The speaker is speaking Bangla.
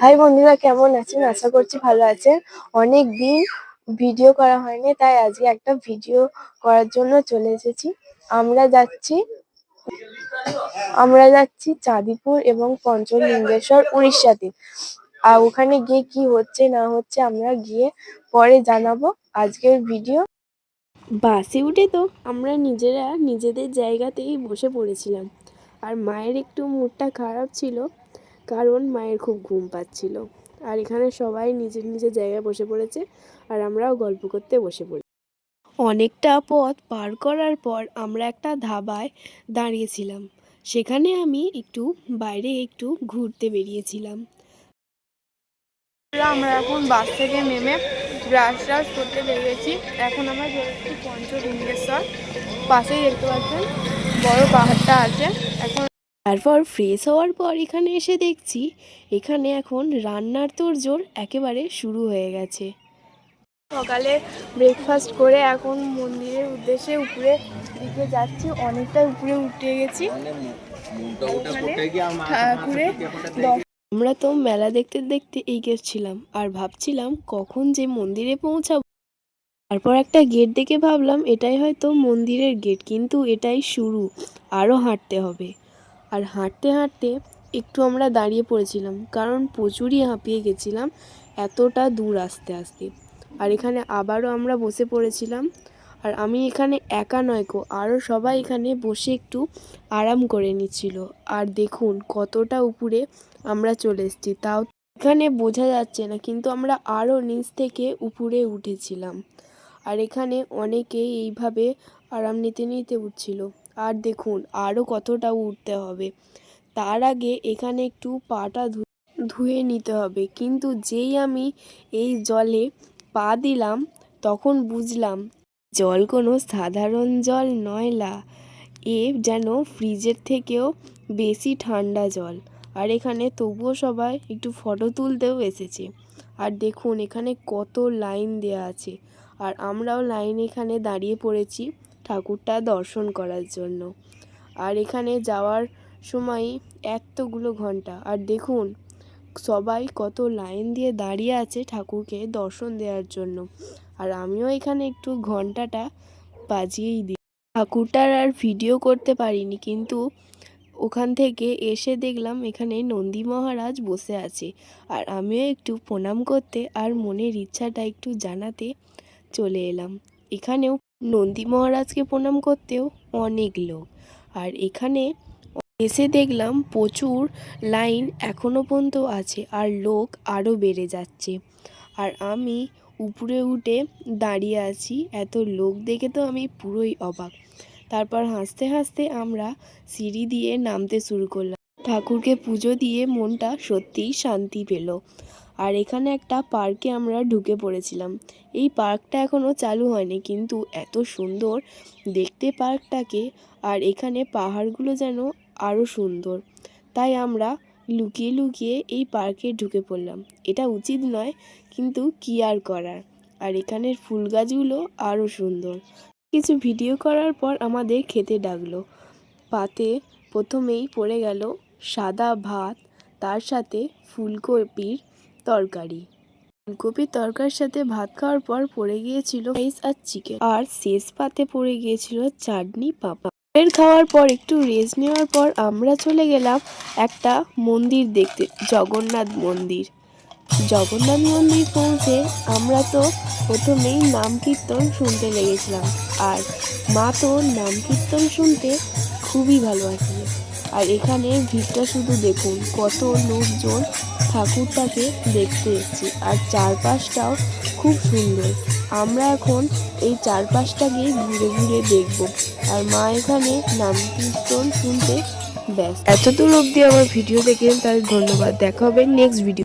হাই বন্ধুরা, কেমন আছেন? আশা করছি ভালো আছেন। অনেক দিন ভিডিও করা হয়নি, তাই আজকে একটা ভিডিও করার জন্য চলে এসেছি। আমরা যাচ্ছি আমরা যাচ্ছি চাঁদিপুর এবং পঞ্চলিঙ্গেশ্বর উড়িষ্যাতে। আর ওখানে গিয়ে কি হচ্ছে না হচ্ছে আমরা গিয়ে পরে জানাবো। আজকের ভিডিও বাসে উঠে তো আমরা নিজেরা নিজেদের জায়গাতেই বসে পড়েছিলাম। আর মায়ের একটু মুডটা খারাপ ছিল, কারণ মায়ের খুব ঘুম পাচ্ছিল। আর এখানে সবাই নিজের নিজের জায়গায় বসে পড়েছে, আর আমরাও গল্প করতে বসে পড়ি। অনেকটা পথ পার করার পর আমরা একটা ধাবায় দাঁড়িয়েছিলাম। সেখানে আমি একটু বাইরে একটু ঘুরতে বেরিয়েছিলাম। আমরা এখন বাস থেকে নেমে ব্রাশ করতে লেগেছি। এখন আমরা যাচ্ছি পঞ্চলিঙ্গেশ্বর। পাশেই দেখতে পাচ্ছেন বড় পাহাড়টা আছে। এখন তারপর ফ্রেশ হওয়ার পর এখানে এসে দেখছি এখানে এখন রান্নার তোড়জোড় একেবারে শুরু হয়ে গেছে। সকালে ব্রেকফাস্ট করে এখন মন্দিরের উদ্দেশ্যে উপরে দিকে যাচ্ছি। অনেকটা উপরে উঠে গেছি। আমরা তো মেলা দেখতে দেখতে এগিয়েছিলাম আর ভাবছিলাম কখন যে মন্দিরে পৌঁছাবো। তারপর একটা গেট দেখে ভাবলাম এটাই হয়তো মন্দিরের গেট, কিন্তু এটাই শুরু, আরও হাঁটতে হবে। আর হাঁটতে হাঁটতে একটু আমরা দাঁড়িয়ে পড়েছিলাম, কারণ প্রচুরই হাঁপিয়ে গেছিলাম এতটা দূর আস্তে আস্তে। আর এখানে আবারও আমরা বসে পড়েছিলাম। আর আমি এখানে একা নয় গো, আরও সবাই এখানে বসে একটু আরাম করে নিচ্ছিল। আর দেখুন কতটা উপরে আমরা চলে এসেছি, তাও এখানে বোঝা যাচ্ছে না, কিন্তু আমরা আরও নিচ থেকে উপরে উঠেছিলাম। আর এখানে অনেকেই এইভাবে আরাম নিতে নিতে উঠছিল। আর দেখুন আরও কতটা উঠতে হবে। তার আগে এখানে একটু পাটা ধুয়ে নিতে হবে, কিন্তু যেই আমি এই জলে পা দিলাম তখন বুঝলাম জল কোনো সাধারণ জল নয়লা, এ যেন ফ্রিজের থেকেও বেশি ঠান্ডা জল। আর এখানে তবুও সবাই একটু ফটো তুলতেও এসেছে। আর দেখুন এখানে কত লাইন দেয়া আছে, আর আমরাও লাইন এখানে দাঁড়িয়ে পড়েছি ঠাকুরটা দর্শন করার জন্য। আর এখানে যাওয়ার সময় এতগুলো ঘন্টা, আর দেখুন সবাই কত লাইন দিয়ে দাঁড়িয়ে আছে ঠাকুরকে দর্শন দেওয়ার জন্য। আর আমিও এখানে একটু ঘন্টাটা বাজিয়েই দিই। ঠাকুরটার আর ভিডিও করতে পারিনি, কিন্তু ওখান থেকে এসে দেখলাম এখানে নন্দী মহারাজ বসে আছে। আর আমিও একটু প্রণাম করতে আর মনের ইচ্ছাটা একটু জানাতে চলে এলাম। এখানেও নন্দী মহারাজকে প্রণাম করতেও অনেক লোক। আর এখানে এসে দেখলাম প্রচুর লাইন এখনও পর্যন্ত আছে, আর লোক আরও বেড়ে যাচ্ছে। আর আমি উপরে উঠে দাঁড়িয়ে আছি, এত লোক দেখে তো আমি পুরোই অবাক। তারপর হাসতে হাসতে আমরা সিঁড়ি দিয়ে নামতে শুরু করলাম। ঠাকুরকে পুজো দিয়ে মনটা সত্যিই শান্তি পেল। আর এখানে একটা পার্কে আমরা ঢুকে পড়েছিলাম। এই পার্কটা এখনও চালু হয়নি, কিন্তু এত সুন্দর দেখতে পার্কটাকে। আর এখানে পাহাড়গুলো যেন আরও সুন্দর, তাই আমরা লুকিয়ে লুকিয়ে এই পার্কে ঢুকে পড়লাম। এটা উচিত নয়, কিন্তু কি আর করার। আর এখানের ফুল গাছগুলো আরও সুন্দর। কিছু ভিডিও করার পর আমাদের খেতে ডাকলো। পাতে প্রথমেই পড়ে গেল সাদা ভাত, তার সাথে ফুলকপির তরকারি। ফুলকপির তরকারির সাথে ভাত খাওয়ার পর পড়ে গিয়েছিল রাইস আর চিকেন, আর শেষ পাতে পড়ে গিয়েছিল চাটনি পাঁপড়। খাওয়ার পর একটু রেস্ট নেওয়ার পর আমরা চলে গেলাম একটা মন্দির দেখতে, জগন্নাথ মন্দির। জগন্নাথ মন্দির পৌঁছে আমরা তো প্রথমেই নাম কীর্তন শুনতে লেগেছিলাম। আর মা তো নাম কীর্তন শুনতে খুবই ভালোবাসে। আর এখানে ভিড়টা শুধু দেখুন, কত লোকজন ঠাকুরটাকে দেখতে এসেছে। আর চারপাশটাও খুব সুন্দর। আমরা এখন এই চারপাশটাকে ঘুরে ঘুরে দেখব। আর মা এখানে নাম কীর্তন শুনতে ব্যস্ত। এতদূর অবধি আমার ভিডিও দেখেন, তাই ধন্যবাদ। দেখা হবে নেক্সট ভিডিও।